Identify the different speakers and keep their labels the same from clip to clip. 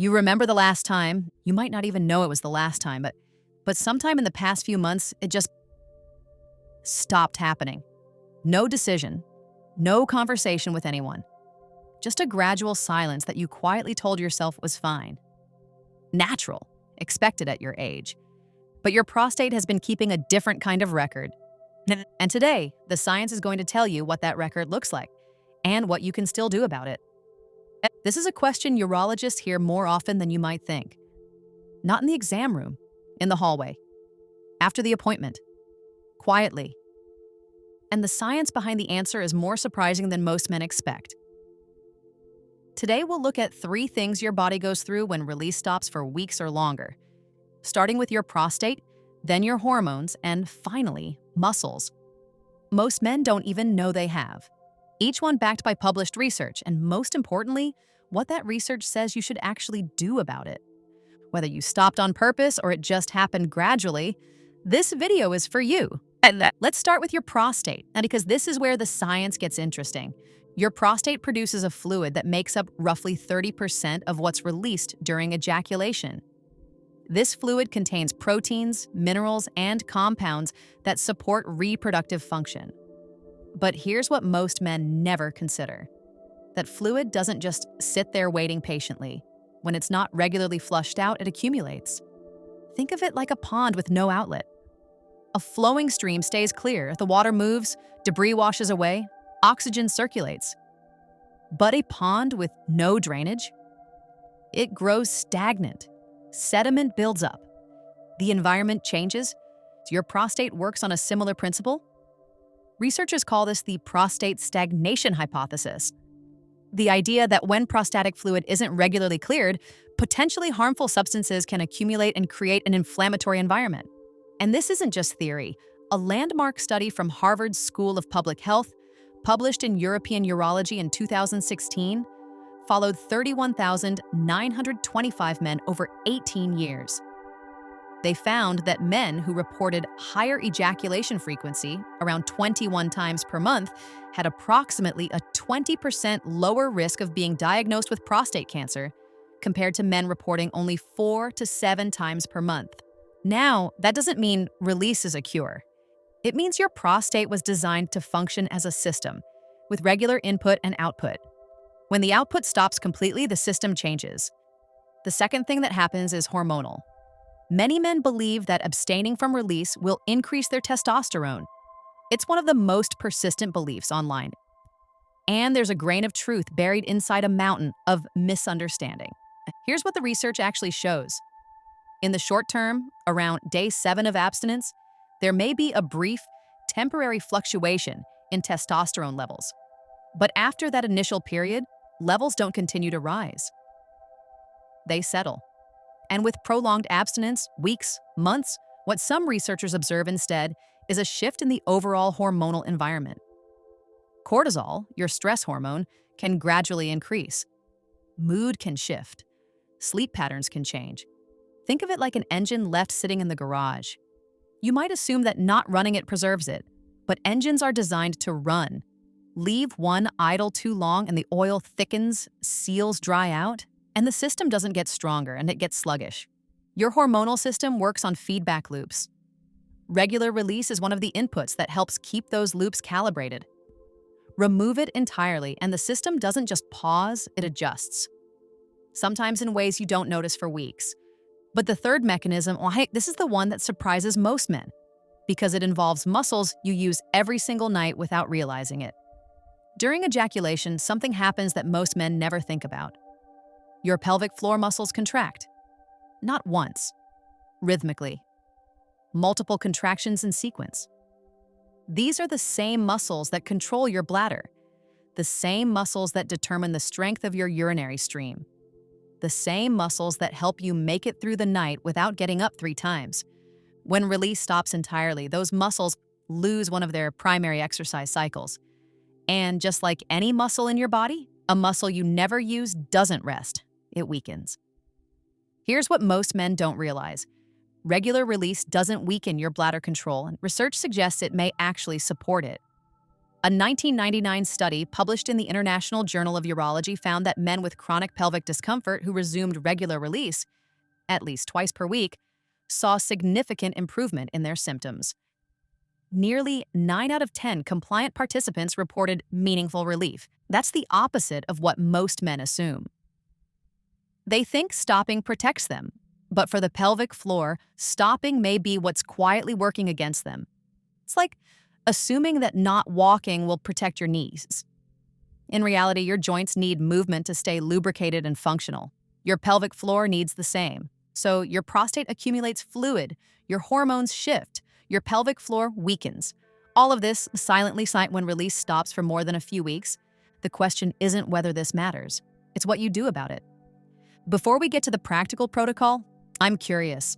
Speaker 1: You remember the last time, you might not even know it was the last time, but sometime in the past few months, it just stopped happening. No decision, no conversation with anyone. Just a gradual silence that you quietly told yourself was fine. Natural, expected at your age. But your prostate has been keeping a different kind of record. And today, the science is going to tell you what that record looks like and what you can still do about it. This is a question urologists hear more often than you might think. Not in the exam room, in the hallway, after the appointment, quietly. And the science behind the answer is more surprising than most men expect. Today, we'll look at 3 things your body goes through when release stops for weeks or longer, starting with your prostate, then your hormones, and finally, muscles. Most men don't even know they have. Each one backed by published research, and most importantly, what that research says you should actually do about it. Whether you stopped on purpose or it just happened gradually, this video is for you. Let's start with your prostate, and because this is where the science gets interesting. Your prostate produces a fluid that makes up roughly 30% of what's released during ejaculation. This fluid contains proteins, minerals, and compounds that support reproductive function. But here's what most men never consider. That fluid doesn't just sit there waiting patiently. When it's not regularly flushed out, it accumulates. Think of it like a pond with no outlet. A flowing stream stays clear, the water moves, debris washes away, oxygen circulates. But a pond with no drainage? It grows stagnant. Sediment builds up. The environment changes. Your prostate works on a similar principle. Researchers call this the prostate stagnation hypothesis. The idea that when prostatic fluid isn't regularly cleared, potentially harmful substances can accumulate and create an inflammatory environment. And this isn't just theory. A landmark study from Harvard's School of Public Health, published in European Urology in 2016, followed 31,925 men over 18 years. They found that men who reported higher ejaculation frequency, around 21 times per month, had approximately a 20% lower risk of being diagnosed with prostate cancer compared to men reporting only 4 to 7 times per month. Now, that doesn't mean release is a cure. It means your prostate was designed to function as a system, with regular input and output. When the output stops completely, the system changes. The second thing that happens is hormonal. Many men believe that abstaining from release will increase their testosterone. It's one of the most persistent beliefs online. And there's a grain of truth buried inside a mountain of misunderstanding. Here's what the research actually shows. In the short term, around day 7 of abstinence, there may be a brief, temporary fluctuation in testosterone levels. But after that initial period, levels don't continue to rise. They settle. And with prolonged abstinence, weeks, months, what some researchers observe instead is a shift in the overall hormonal environment. Cortisol, your stress hormone, can gradually increase. Mood can shift. Sleep patterns can change. Think of it like an engine left sitting in the garage. You might assume that not running it preserves it, but engines are designed to run. Leave one idle too long and the oil thickens, seals dry out, and the system doesn't get stronger and it gets sluggish. Your hormonal system works on feedback loops. Regular release is one of the inputs that helps keep those loops calibrated. Remove it entirely and the system doesn't just pause, it adjusts. Sometimes in ways you don't notice for weeks. But the third mechanism, this is the one that surprises most men, because it involves muscles you use every single night without realizing it. During ejaculation, something happens that most men never think about. Your pelvic floor muscles contract. Not once, rhythmically. Multiple contractions in sequence. These are the same muscles that control your bladder, the same muscles that determine the strength of your urinary stream, the same muscles that help you make it through the night without getting up 3 times. When release stops entirely, those muscles lose one of their primary exercise cycles. And just like any muscle in your body, a muscle you never use doesn't rest. It weakens. Here's what most men don't realize. Regular release doesn't weaken your bladder control, and research suggests it may actually support it. A 1999 study published in the International Journal of Urology found that men with chronic pelvic discomfort who resumed regular release, at least twice per week, saw significant improvement in their symptoms. Nearly 9 out of 10 compliant participants reported meaningful relief. That's the opposite of what most men assume. They think stopping protects them, but for the pelvic floor, stopping may be what's quietly working against them. It's like assuming that not walking will protect your knees. In reality, your joints need movement to stay lubricated and functional. Your pelvic floor needs the same. So your prostate accumulates fluid, your hormones shift, your pelvic floor weakens. All of this silently when release stops for more than a few weeks. The question isn't whether this matters, it's what you do about it. Before we get to the practical protocol, I'm curious.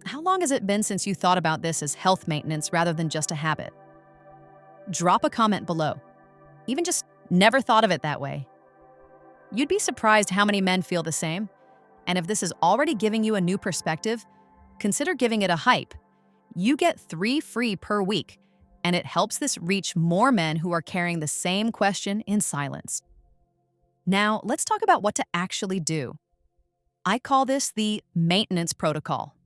Speaker 1: How long has it been since you thought about this as health maintenance rather than just a habit? Drop a comment below. Even just never thought of it that way. You'd be surprised how many men feel the same. And if this is already giving you a new perspective, consider giving it a hype. You get 3 free per week, and it helps this reach more men who are carrying the same question in silence. Now, let's talk about what to actually do. I call this the maintenance protocol.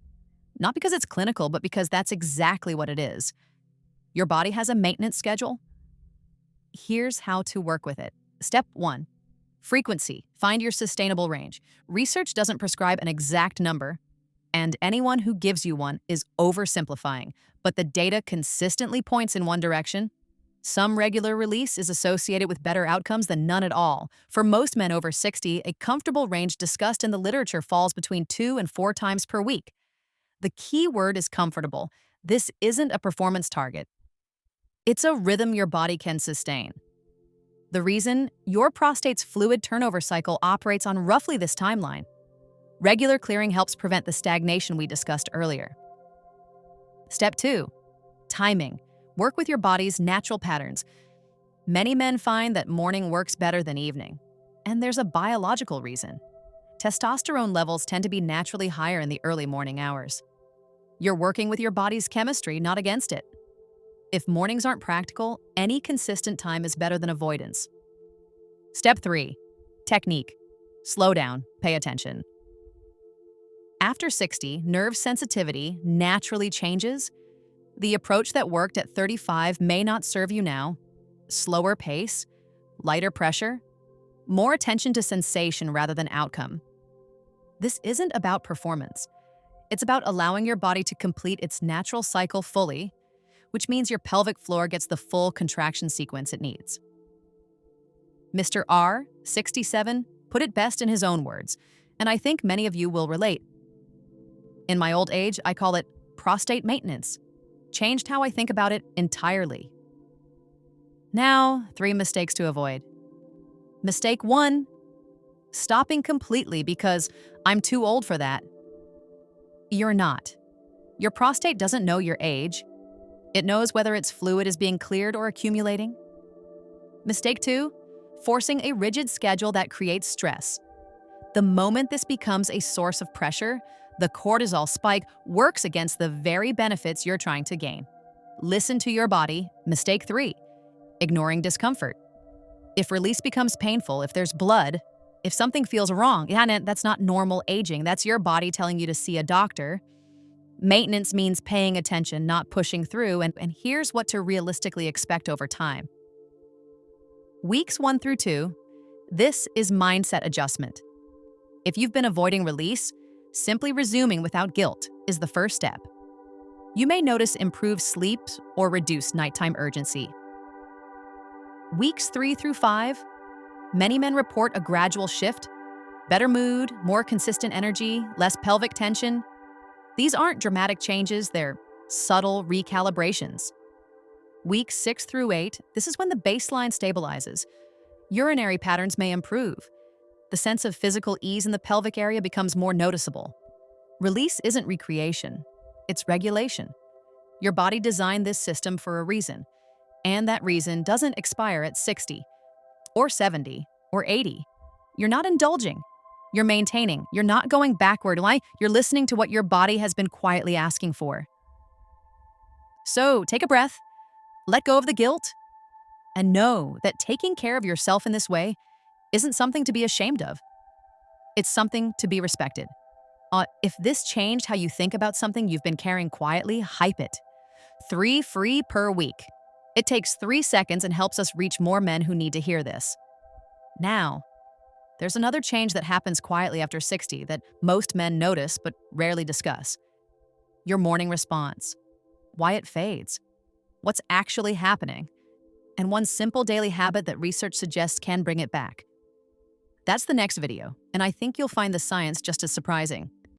Speaker 1: Not because it's clinical, but because that's exactly what it is. Your body has a maintenance schedule. Here's how to work with it. Step 1. Frequency. Find your sustainable range. Research doesn't prescribe an exact number, and anyone who gives you one is oversimplifying, but the data consistently points in one direction. Some regular release is associated with better outcomes than none at all. For most men over 60, a comfortable range discussed in the literature falls between 2 and 4 times per week. The key word is comfortable. This isn't a performance target. It's a rhythm your body can sustain. The reason? Your prostate's fluid turnover cycle operates on roughly this timeline. Regular clearing helps prevent the stagnation we discussed earlier. Step 2. Timing. Work with your body's natural patterns. Many men find that morning works better than evening, and there's a biological reason. Testosterone levels tend to be naturally higher in the early morning hours. You're working with your body's chemistry, not against it. If mornings aren't practical, any consistent time is better than avoidance. Step 3. Technique. Slow down, pay attention. After 60, nerve sensitivity naturally changes. The approach that worked at 35 may not serve you now. Slower pace, lighter pressure, more attention to sensation rather than outcome. This isn't about performance. It's about allowing your body to complete its natural cycle fully, which means your pelvic floor gets the full contraction sequence it needs. Mr. R, 67, put it best in his own words, and I think many of you will relate. In my old age, I call it prostate maintenance. Changed how I think about it entirely. Now, 3 mistakes to avoid. Mistake 1, stopping completely because I'm too old for that. You're not. Your prostate doesn't know your age. It knows whether its fluid is being cleared or accumulating. Mistake 2, forcing a rigid schedule that creates stress. The moment this becomes a source of pressure, the cortisol spike works against the very benefits you're trying to gain. Listen to your body. Mistake 3, ignoring discomfort. If release becomes painful, if there's blood, if something feels wrong, that's not normal aging. That's your body telling you to see a doctor. Maintenance means paying attention, not pushing through, and here's what to realistically expect over time. Weeks 1 through 2, this is mindset adjustment. If you've been avoiding release, simply resuming without guilt is the first step. You may notice improved sleep or reduced nighttime urgency. Weeks 3 through 5, many men report a gradual shift, better mood, more consistent energy, less pelvic tension. These aren't dramatic changes, they're subtle recalibrations. Weeks 6 through 8, this is when the baseline stabilizes. Urinary patterns may improve. The sense of physical ease in the pelvic area becomes more noticeable. Release isn't recreation, it's regulation. Your body designed this system for a reason, and that reason doesn't expire at 60, or 70, or 80. You're not indulging. You're maintaining. You're not going backward. Why? You're listening to what your body has been quietly asking for. So, take a breath. Let go of the guilt. And know that taking care of yourself in this way isn't something to be ashamed of. It's something to be respected. If this changed how you think about something you've been carrying quietly, hype it. 3 free per week. It takes 3 seconds and helps us reach more men who need to hear this. Now, there's another change that happens quietly after 60 that most men notice but rarely discuss. Your morning response. Why it fades. What's actually happening. And one simple daily habit that research suggests can bring it back. That's the next video, and I think you'll find the science just as surprising.